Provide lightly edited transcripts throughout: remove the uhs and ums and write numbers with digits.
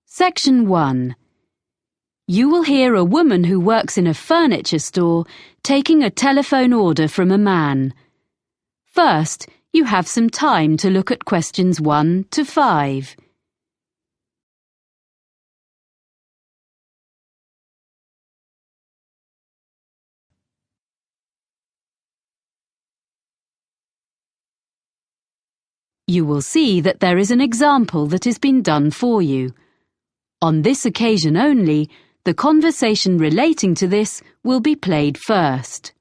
Section 1. You will hear a woman who works in a furniture store taking a telephone order from a man. First, you have some time to look at questions 1 to 5. You will see that there is an example that has been done for you. On this occasion only, the conversation relating to this will be played first.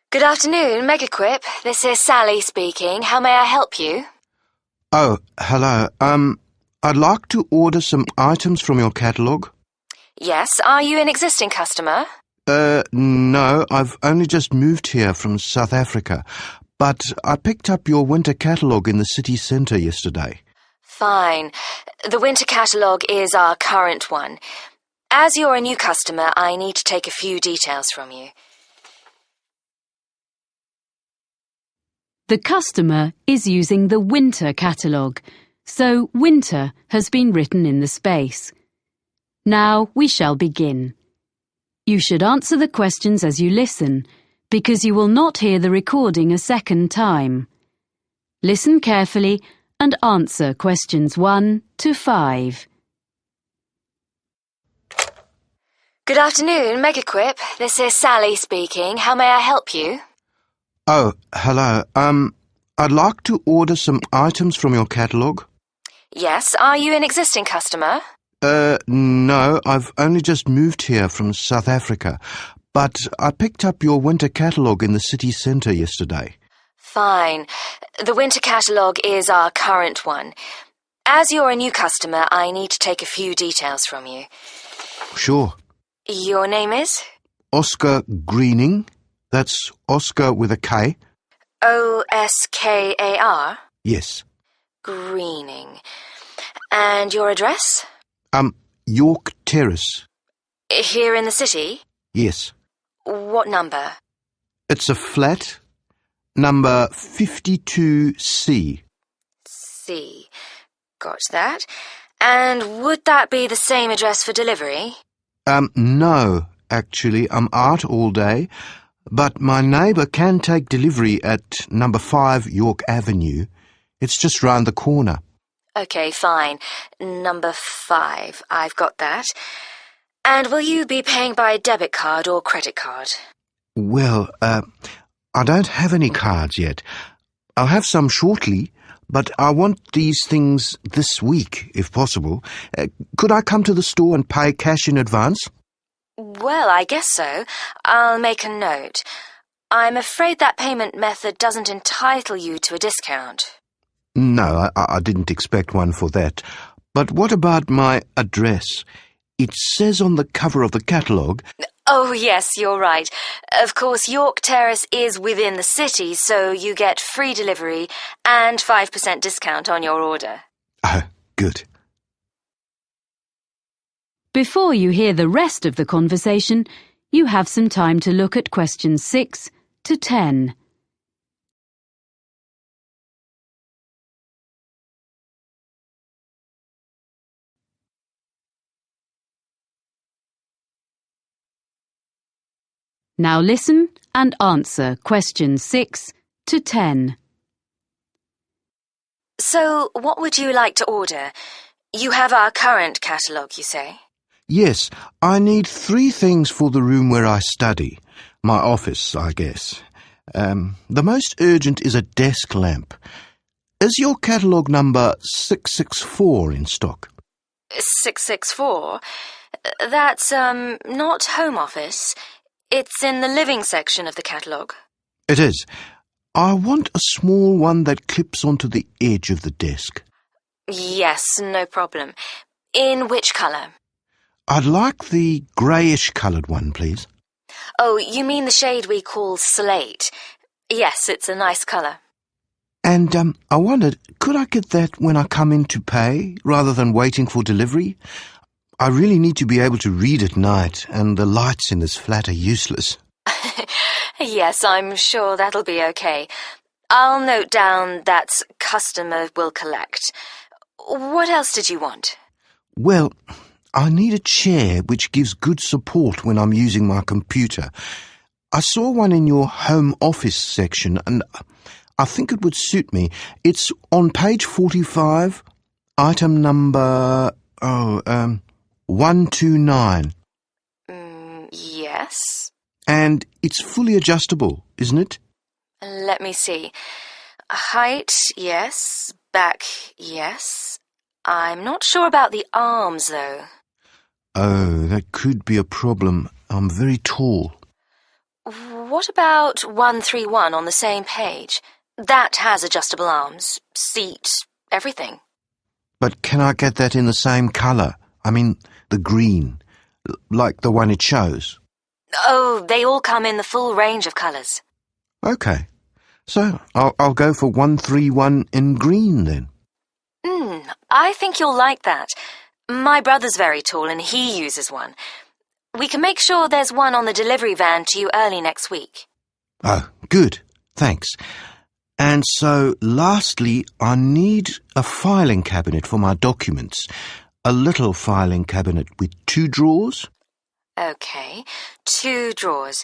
Good afternoon, Megaquip. This is Sally speaking. How may I help you? Oh, hello. I'd like to order some items from your catalogue. Yes, are you an existing customer? No, I've only just moved here from South Africa, but I picked up your winter catalogue in the city centre yesterday. Fine. The winter catalogue is our current one. As you're a new customer, I need to take a few details from you. The customer is using the winter catalogue, so winter has been written in the space. Now we shall begin. You should answer the questions as you listen, because you will not hear the recording a second time. Listen carefully and answer questions 1 to 5. Good afternoon, Megaquip. This is Sally speaking. How may I help you? Oh, hello. I'd like to order some items from your catalogue. Yes, are you an existing customer? No, I've only just moved here from South Africa, but I picked up your winter catalogue in the city centre yesterday. Fine. The winter catalogue is our current one. As you're a new customer, I need to take a few details from you. Sure. Your name is? Oscar Greening. That's Oscar with a K. Oskar? Yes. Greening. And your address? York Terrace. Here in the city? Yes. What number? It's a flat, number 52C. C. Got that. And would that be the same address for delivery? No, actually, I'm out all day, but my neighbour can take delivery at number 5 York Avenue. It's just round the corner. Okay, fine. Number 5. I've got that. And will you be paying by debit card or credit card? Well, I don't have any cards yet. I'll have some shortly, but I want these things this week, if possible. Could I come to the store and pay cash in advance? Well, I guess so. I'll make a note. I'm afraid that payment method doesn't entitle you to a discount. No, I didn't expect one for that. But what about my address? It says on the cover of the catalogue... Oh, yes, you're right. Of course, York Terrace is within the city, so you get free delivery and 5% discount on your order. Oh, good. Before you hear the rest of the conversation, you have some time to look at questions 6 to 10. Now listen and answer questions 6 to 10. So, what would you like to order? You have our current catalogue, you say? Yes, I need 3 things for the room where I study. My office, I guess. The most urgent is a desk lamp. Is your catalogue number 664 in stock? 664? That's, not home office. It's in the living section of the catalogue. It is. I want a small one that clips onto the edge of the desk. Yes, no problem. In which colour? I'd like the greyish-coloured one, please. Oh, you mean the shade we call slate. Yes, it's a nice colour. And I wondered, could I get that when I come in to pay, rather than waiting for delivery? I really need to be able to read at night, and the lights in this flat are useless. Yes, I'm sure that'll be okay. I'll note down that's customer will collect. What else did you want? Well, I need a chair which gives good support when I'm using my computer. I saw one in your home office section, and I think it would suit me. It's on page 45, item number 129. Yes. And it's fully adjustable, isn't it? Let me see. Height, yes. Back, yes. I'm not sure about the arms, though. Oh, that could be a problem. I'm very tall. What about 131 on the same page? That has adjustable arms, seat, everything. But can I get that in the same colour? I mean, the green, like the one it shows. Oh, they all come in the full range of colours. OK. So I'll go for 131 in green then. I think you'll like that. My brother's very tall and he uses one. We can make sure there's one on the delivery van to you early next week. Oh, good. Thanks. And so, lastly, I need a filing cabinet for my documents. A little filing cabinet with 2 drawers. OK, 2 drawers.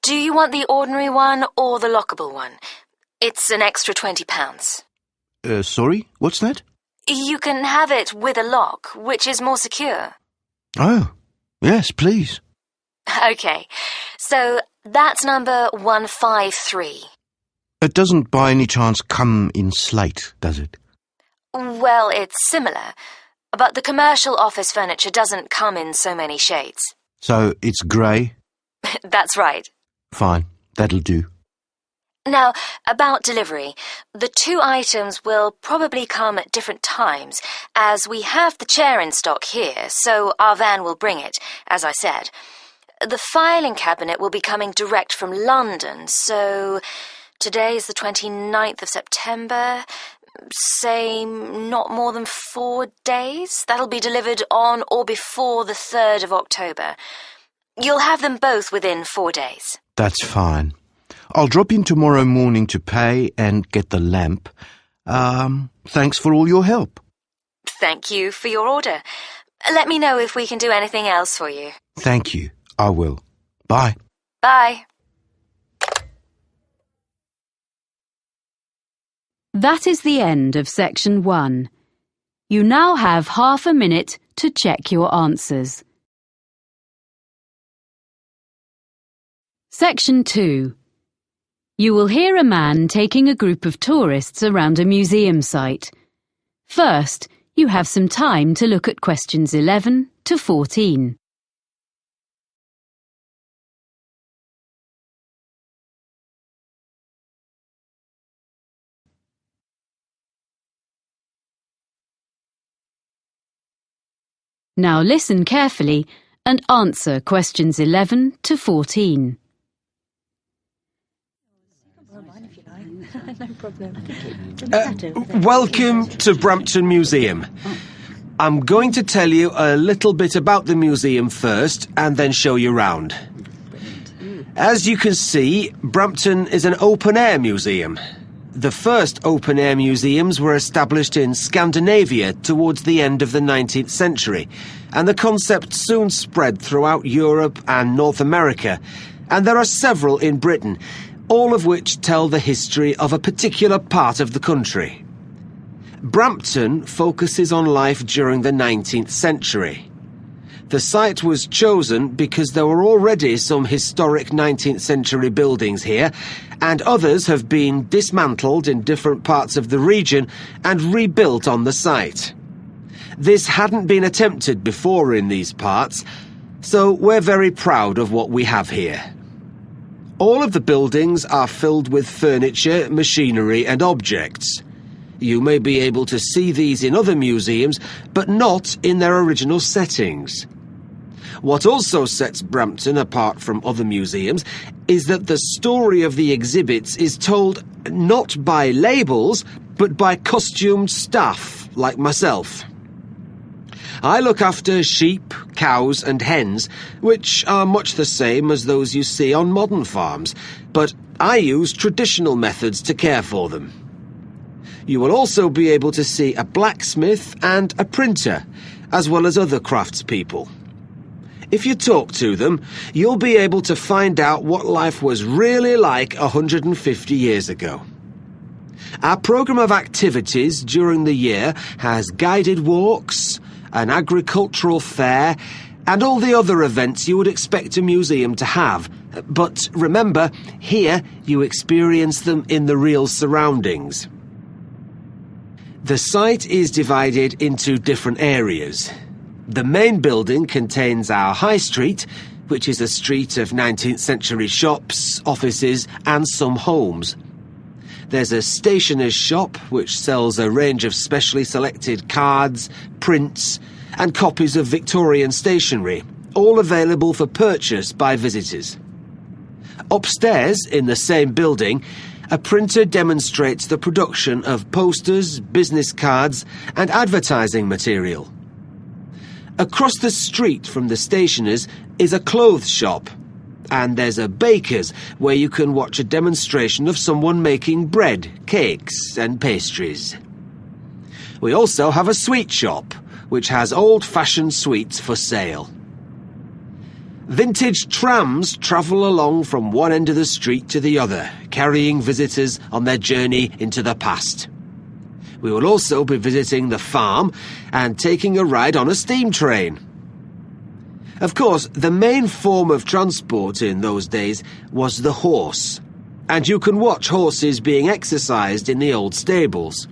Do you want the ordinary one or the lockable one? It's an extra £20. Sorry, what's that? You can have it with a lock, which is more secure. Oh, yes, please. OK, so that's number 153. It doesn't by any chance come in slate, does it? Well, it's similar, but the commercial office furniture doesn't come in so many shades. So it's grey? That's right. Fine, that'll do. Now, about delivery, the 2 items will probably come at different times, as we have the chair in stock here, so our van will bring it, as I said. The filing cabinet will be coming direct from London, so today is the 29th of September, say not more than 4 days. That'll be delivered on or before the 3rd of October. You'll have them both within 4 days. That's fine. I'll drop in tomorrow morning to pay and get the lamp. Thanks for all your help. Thank you for your order. Let me know if we can do anything else for you. Thank you. I will. Bye. Bye. That is the end of section 1. You now have half a minute to check your answers. Section 2. You will hear a man taking a group of tourists around a museum site. First, you have some time to look at questions 11 to 14. Now listen carefully and answer questions 11 to 14. Welcome to Brampton Museum. I'm going to tell you a little bit about the museum first and then show you round. As you can see, Brampton is an open-air museum. The first open-air museums were established in Scandinavia towards the end of the 19th century, and the concept soon spread throughout Europe and North America, and there are several in Britain, all of which tell the history of a particular part of the country. Brampton focuses on life during the 19th century. The site was chosen because there were already some historic 19th century buildings here, and others have been dismantled in different parts of the region and rebuilt on the site. This hadn't been attempted before in these parts, so we're very proud of what we have here. All of the buildings are filled with furniture, machinery and objects. You may be able to see these in other museums, but not in their original settings. What also sets Brampton apart from other museums is that the story of the exhibits is told not by labels, but by costumed staff like myself. I look after sheep, cows and hens, which are much the same as those you see on modern farms, but I use traditional methods to care for them. You will also be able to see a blacksmith and a printer, as well as other craftspeople. If you talk to them, you'll be able to find out what life was really like 150 years ago. Our programme of activities during the year has guided walks, an agricultural fair, and all the other events you would expect a museum to have. But remember, here you experience them in the real surroundings. The site is divided into different areas. The main building contains our High Street, which is a street of 19th century shops, offices and some homes. There's a stationer's shop which sells a range of specially selected cards, prints and copies of Victorian stationery, all available for purchase by visitors. Upstairs, in the same building, a printer demonstrates the production of posters, business cards and advertising material. Across the street from the stationer's is a clothes shop, and there's a baker's where you can watch a demonstration of someone making bread, cakes and pastries. We also have a sweet shop, which has old-fashioned sweets for sale. Vintage trams travel along from one end of the street to the other, carrying visitors on their journey into the past. We will also be visiting the farm and taking a ride on a steam train. Of course, the main form of transport in those days was the horse, and you can watch horses being exercised in the old stables.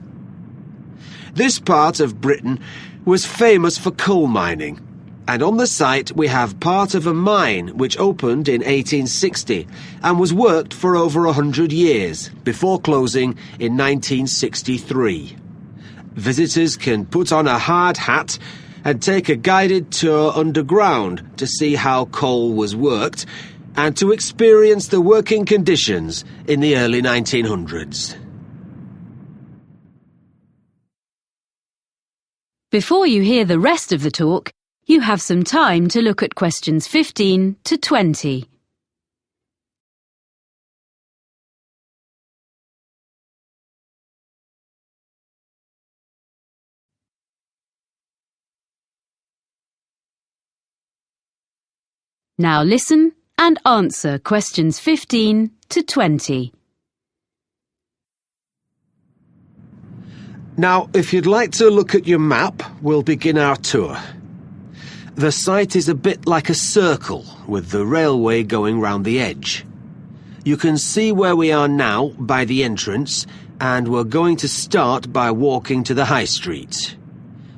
This part of Britain was famous for coal mining, and on the site we have part of a mine which opened in 1860 and was worked for over 100 years before closing in 1963. Visitors can put on a hard hat and take a guided tour underground to see how coal was worked and to experience the working conditions in the early 1900s. Before you hear the rest of the talk, you have some time to look at questions 15 to 20. Now listen and answer questions 15 to 20. Now, if you'd like to look at your map, we'll begin our tour. The site is a bit like a circle, with the railway going round the edge. You can see where we are now by the entrance, and we're going to start by walking to the High Street.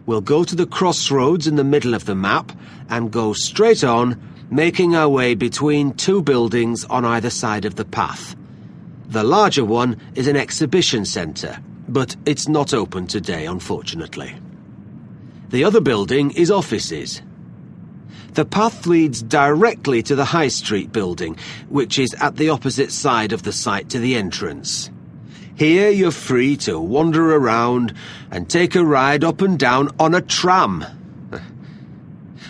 We'll go to the crossroads in the middle of the map and go straight on, making our way between two buildings on either side of the path. The larger one is an exhibition centre, but it's not open today, unfortunately. The other building is offices. The path leads directly to the High Street building, which is at the opposite side of the site to the entrance. Here you're free to wander around and take a ride up and down on a tram.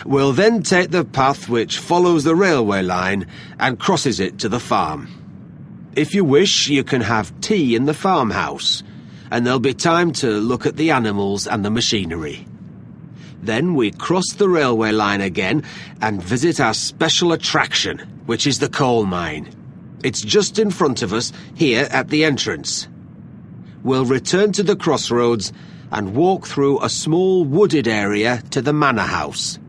We'll then take the path which follows the railway line and crosses it to the farm. If you wish, you can have tea in the farmhouse, and there'll be time to look at the animals and the machinery. Then we cross the railway line again and visit our special attraction, which is the coal mine. It's just in front of us, here at the entrance. We'll return to the crossroads and walk through a small wooded area to the manor house.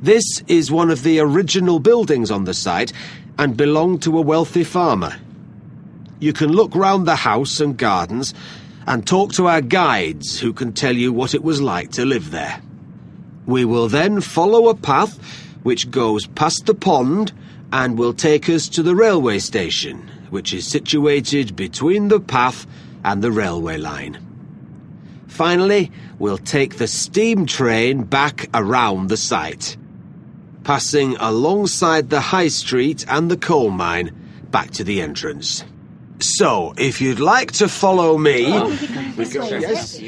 This is one of the original buildings on the site and belonged to a wealthy farmer. You can look round the house and gardens and talk to our guides who can tell you what it was like to live there. We will then follow a path which goes past the pond and will take us to the railway station, which is situated between the path and the railway line. Finally, we'll take the steam train back around the site, passing alongside the High Street and the coal mine back to the entrance. So, if you'd like to follow me... Yes.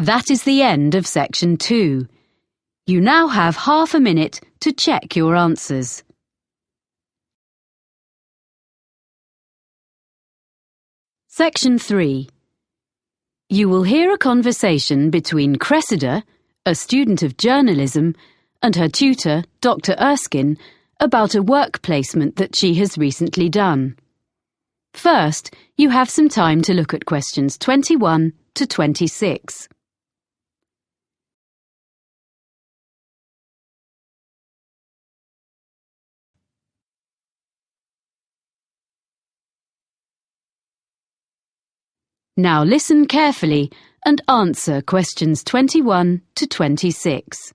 That is the end of section 2. You now have half a minute to check your answers. Section 3. You will hear a conversation between Cressida, a student of journalism, and her tutor, Dr. Erskine, about a work placement that she has recently done. First, you have some time to look at questions 21 to 26. Now listen carefully and answer questions 21 to 26.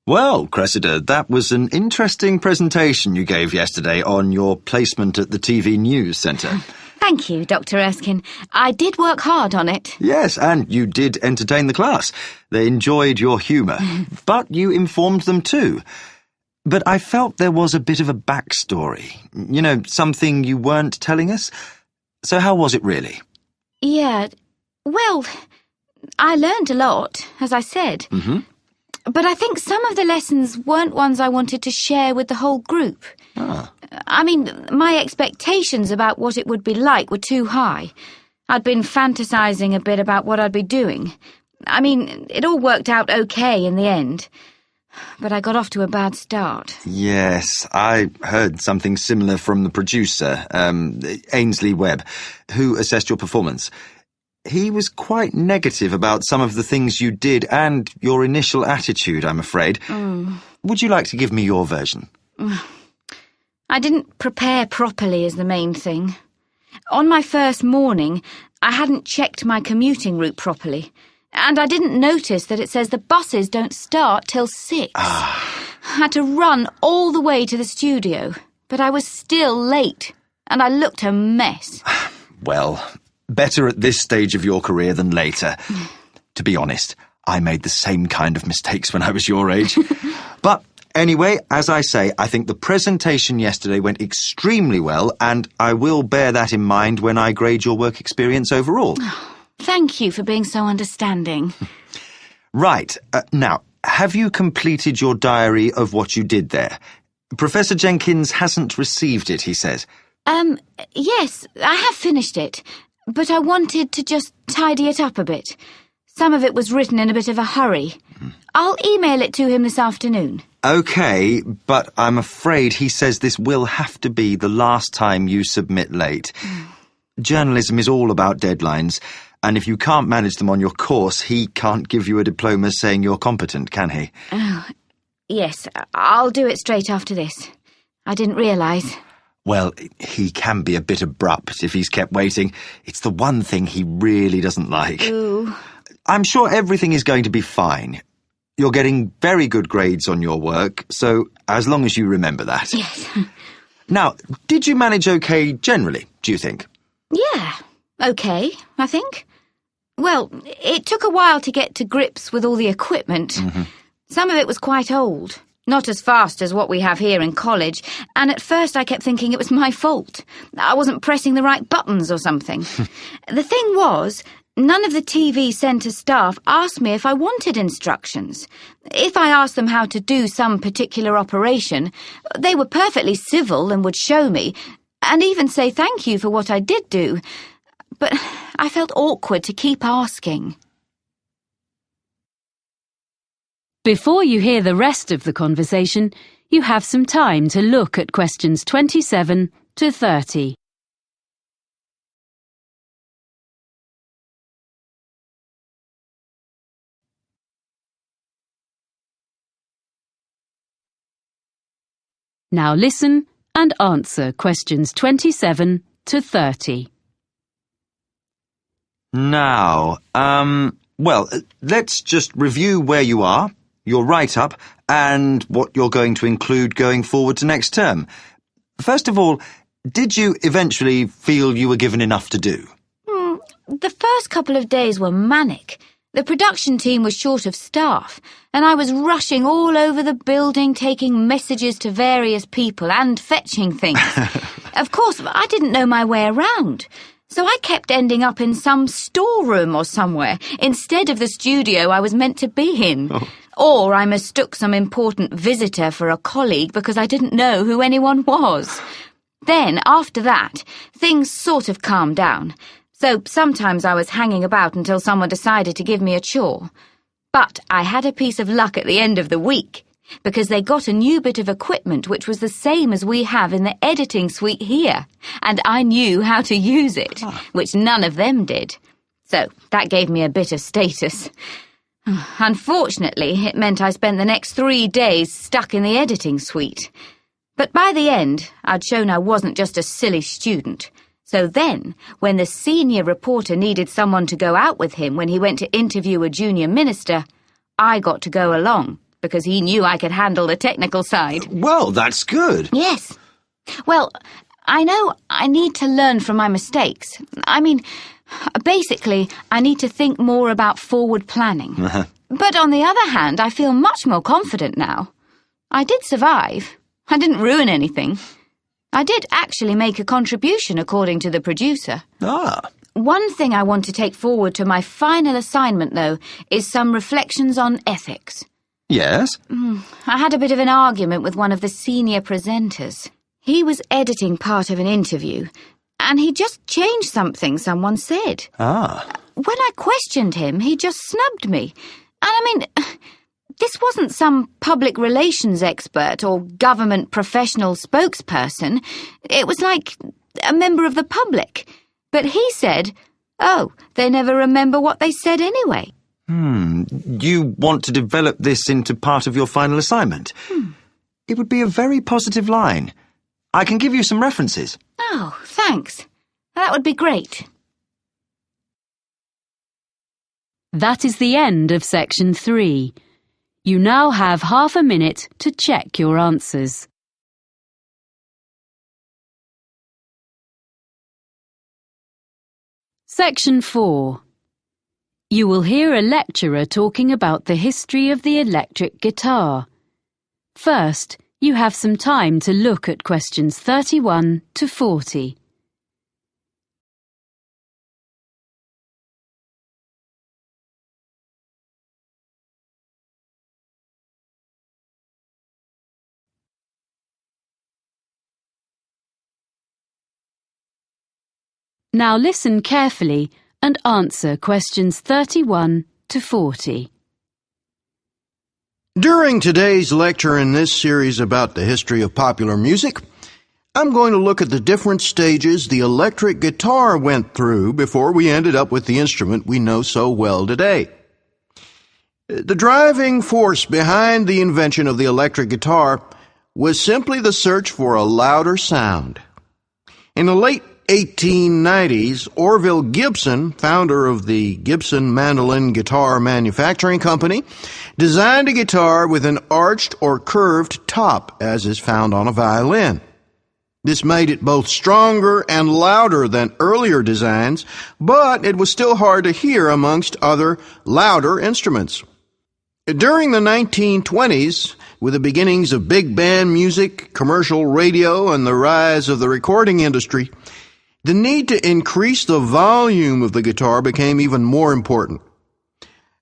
Well, Cressida, that was an interesting presentation you gave yesterday on your placement at the TV News Centre. Thank you, Dr. Erskine. I did work hard on it. Yes, and you did entertain the class. They enjoyed your humour, but you informed them too. But I felt there was a bit of a backstory. You know, something you weren't telling us. So how was it really? Yeah, well, I learned a lot, as I said. But I think some of the lessons weren't ones I wanted to share with the whole group. I mean, my expectations about what it would be like were too high. I'd been fantasizing a bit about what I'd be doing. I mean, it all worked out okay in the end. But I got off to a bad start. Yes, I heard something similar from the producer, Ainsley Webb, who assessed your performance. He was quite negative about some of the things you did and your initial attitude, I'm afraid. Would you like to give me your version? I didn't prepare properly is the main thing. On my first morning, I hadn't checked my commuting route properly. And I didn't notice that it says the buses don't start till 6. I had to run all the way to the studio, but I was still late, and I looked a mess. Well, better at this stage of your career than later. To be honest, I made the same kind of mistakes when I was your age. But anyway, as I say, I think the presentation yesterday went extremely well, and I will bear that in mind when I grade your work experience overall. Thank you for being so understanding. Right. Now, have you completed your diary of what you did there? Professor Jenkins hasn't received it, he says. Yes, I have finished it, but I wanted to just tidy it up a bit. Some of it was written in a bit of a hurry. I'll email it to him this afternoon. OK, but I'm afraid he says this will have to be the last time you submit late. Journalism is all about deadlines. And if you can't manage them on your course, he can't give you a diploma saying you're competent, can he? Oh, yes, I'll do it straight after this. I didn't realise. Well, he can be a bit abrupt if he's kept waiting. It's the one thing he really doesn't like. Ooh. I'm sure everything is going to be fine. You're getting very good grades on your work, so as long as you remember that. Yes. Now, did you manage okay generally, do you think? Yeah, okay, I think. Well, it took a while to get to grips with all the equipment. Some of it was quite old, not as fast as what we have here in college, and at first I kept thinking it was my fault. I wasn't pressing the right buttons or something. The thing was, none of the TV centre staff asked me if I wanted instructions. If I asked them how to do some particular operation, they were perfectly civil and would show me, and even say thank you for what I did do. But I felt awkward to keep asking. Before you hear the rest of the conversation, you have some time to look at questions 27 to 30. Now listen and answer questions 27 to 30. Now, well, let's just review where you are, your write-up, and what you're going to include going forward to next term. First of all, did you eventually feel you were given enough to do? The first couple of days were manic. The production team was short of staff, and I was rushing all over the building, taking messages to various people and fetching things. Of course, I didn't know my way around. So I kept ending up in some storeroom or somewhere instead of the studio I was meant to be in. Oh. Or I mistook some important visitor for a colleague because I didn't know who anyone was. Then, after that, things sort of calmed down. So sometimes I was hanging about until someone decided to give me a chore. But I had a piece of luck at the end of the week, because they got a new bit of equipment which was the same as we have in the editing suite here, and I knew how to use it, which none of them did. So that gave me a bit of status. Unfortunately, it meant I spent the next 3 days stuck in the editing suite. But by the end, I'd shown I wasn't just a silly student. So then, when the senior reporter needed someone to go out with him when he went to interview a junior minister, I got to go along, because he knew I could handle the technical side. Well, that's good. Yes. Well, I know I need to learn from my mistakes. I mean, basically, I need to think more about forward planning. But on the other hand, I feel much more confident now. I did survive. I didn't ruin anything. I did actually make a contribution, according to the producer. One thing I want to take forward to my final assignment, though, is some reflections on ethics. Yes? I had a bit of an argument with one of the senior presenters. He was editing part of an interview, and he just changed something someone said. When I questioned him, he just snubbed me. And I mean, this wasn't some public relations expert or government professional spokesperson. It was like a member of the public. But he said, oh, they never remember what they said anyway. You want to develop this into part of your final assignment? It would be a very positive line. I can give you some references. Oh, thanks. That would be great. That is the end of section 3. You now have half a minute to check your answers. Section 4. You will hear a lecturer talking about the history of the electric guitar. First, you have some time to look at questions 31 to 40. Now listen carefully and answer questions 31 to 40. During today's lecture in this series about the history of popular music, I'm going to look at the different stages the electric guitar went through before we ended up with the instrument we know so well today. The driving force behind the invention of the electric guitar was simply the search for a louder sound. In the late 1890s, Orville Gibson, founder of the Gibson Mandolin Guitar Manufacturing Company, designed a guitar with an arched or curved top, as is found on a violin. This made it both stronger and louder than earlier designs, but it was still hard to hear amongst other louder instruments. During the 1920s, with the beginnings of big band music, commercial radio, and the rise of the recording industry, the need to increase the volume of the guitar became even more important.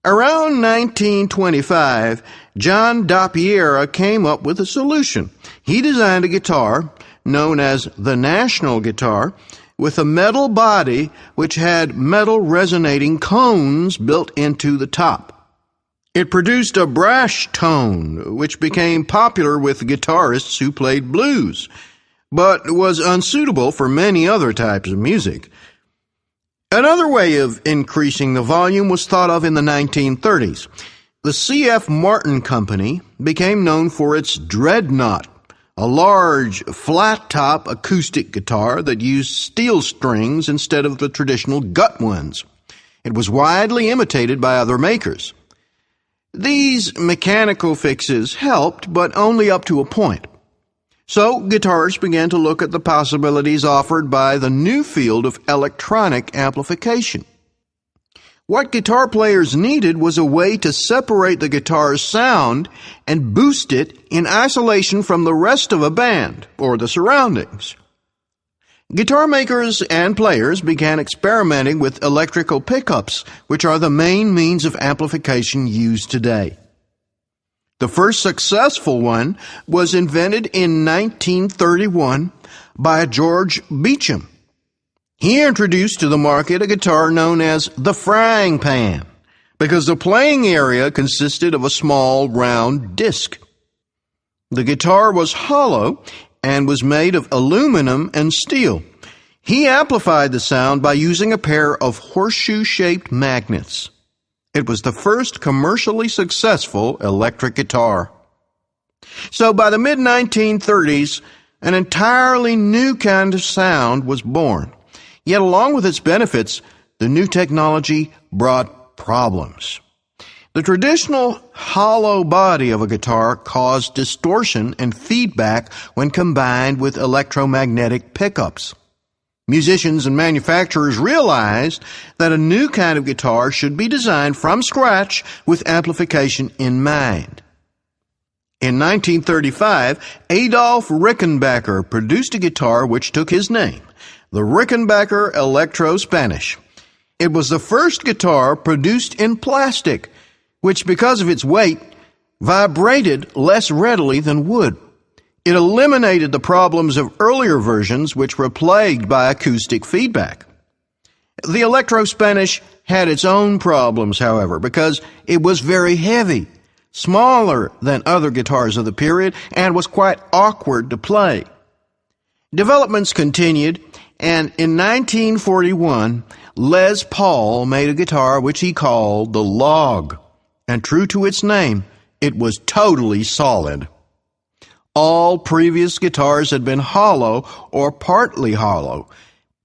Around 1925, John Dappiera came up with a solution. He designed a guitar, known as the National Guitar, with a metal body which had metal resonating cones built into the top. It produced a brash tone, which became popular with guitarists who played blues, but was unsuitable for many other types of music. Another way of increasing the volume was thought of in the 1930s. The C.F. Martin Company became known for its Dreadnought, a large, flat-top acoustic guitar that used steel strings instead of the traditional gut ones. It was widely imitated by other makers. These mechanical fixes helped, but only up to a point. So guitarists began to look at the possibilities offered by the new field of electronic amplification. What guitar players needed was a way to separate the guitar's sound and boost it in isolation from the rest of a band or the surroundings. Guitar makers and players began experimenting with electrical pickups, which are the main means of amplification used today. The first successful one was invented in 1931 by George Beecham. He introduced to the market a guitar known as the frying pan, because the playing area consisted of a small round disc. The guitar was hollow and was made of aluminum and steel. He amplified the sound by using a pair of horseshoe-shaped magnets. It was the first commercially successful electric guitar. So by the mid-1930s, an entirely new kind of sound was born. Yet along with its benefits, the new technology brought problems. The traditional hollow body of a guitar caused distortion and feedback when combined with electromagnetic pickups. Musicians and manufacturers realized that a new kind of guitar should be designed from scratch with amplification in mind. In 1935, Adolf Rickenbacker produced a guitar which took his name, the Rickenbacker Electro-Spanish. It was the first guitar produced in plastic, which, because of its weight, vibrated less readily than wood. It eliminated the problems of earlier versions, which were plagued by acoustic feedback. The Electro-Spanish had its own problems, however, because it was very heavy, smaller than other guitars of the period, and was quite awkward to play. Developments continued, and in 1941, Les Paul made a guitar which he called the Log. And true to its name, it was totally solid. All previous guitars had been hollow or partly hollow.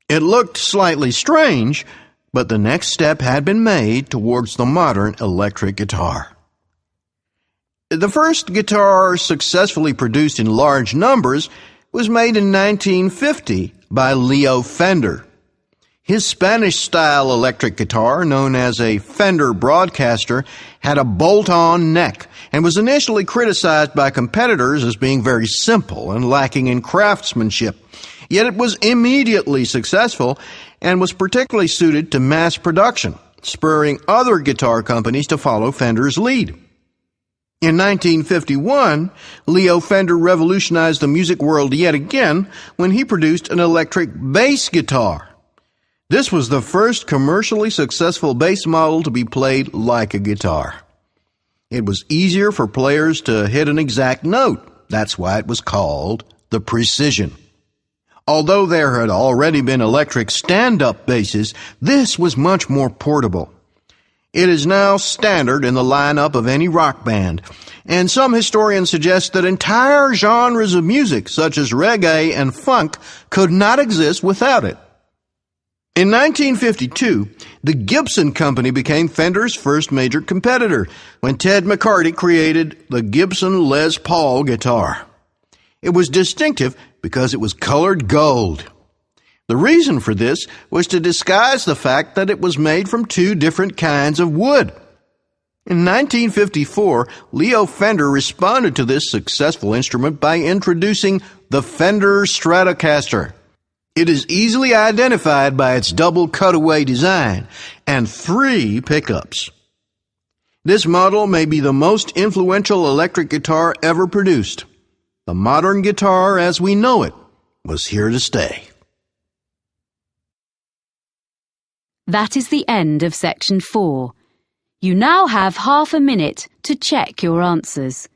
It looked slightly strange, but the next step had been made towards the modern electric guitar. The first guitar successfully produced in large numbers was made in 1950 by Leo Fender. His Spanish-style electric guitar, known as a Fender Broadcaster, had a bolt-on neck and was initially criticized by competitors as being very simple and lacking in craftsmanship. Yet it was immediately successful and was particularly suited to mass production, spurring other guitar companies to follow Fender's lead. In 1951, Leo Fender revolutionized the music world yet again when he produced an electric bass guitar. This was the first commercially successful bass model to be played like a guitar. It was easier for players to hit an exact note. That's why it was called the Precision. Although there had already been electric stand-up basses, this was much more portable. It is now standard in the lineup of any rock band, and some historians suggest that entire genres of music, such as reggae and funk, could not exist without it. In 1952, the Gibson Company became Fender's first major competitor when Ted McCarty created the Gibson Les Paul guitar. It was distinctive because it was colored gold. The reason for this was to disguise the fact that it was made from two different kinds of wood. In 1954, Leo Fender responded to this successful instrument by introducing the Fender Stratocaster. It is easily identified by its double cutaway design and 3 pickups. This model may be the most influential electric guitar ever produced. The modern guitar as we know it was here to stay. That is the end of section 4. You now have half a minute to check your answers.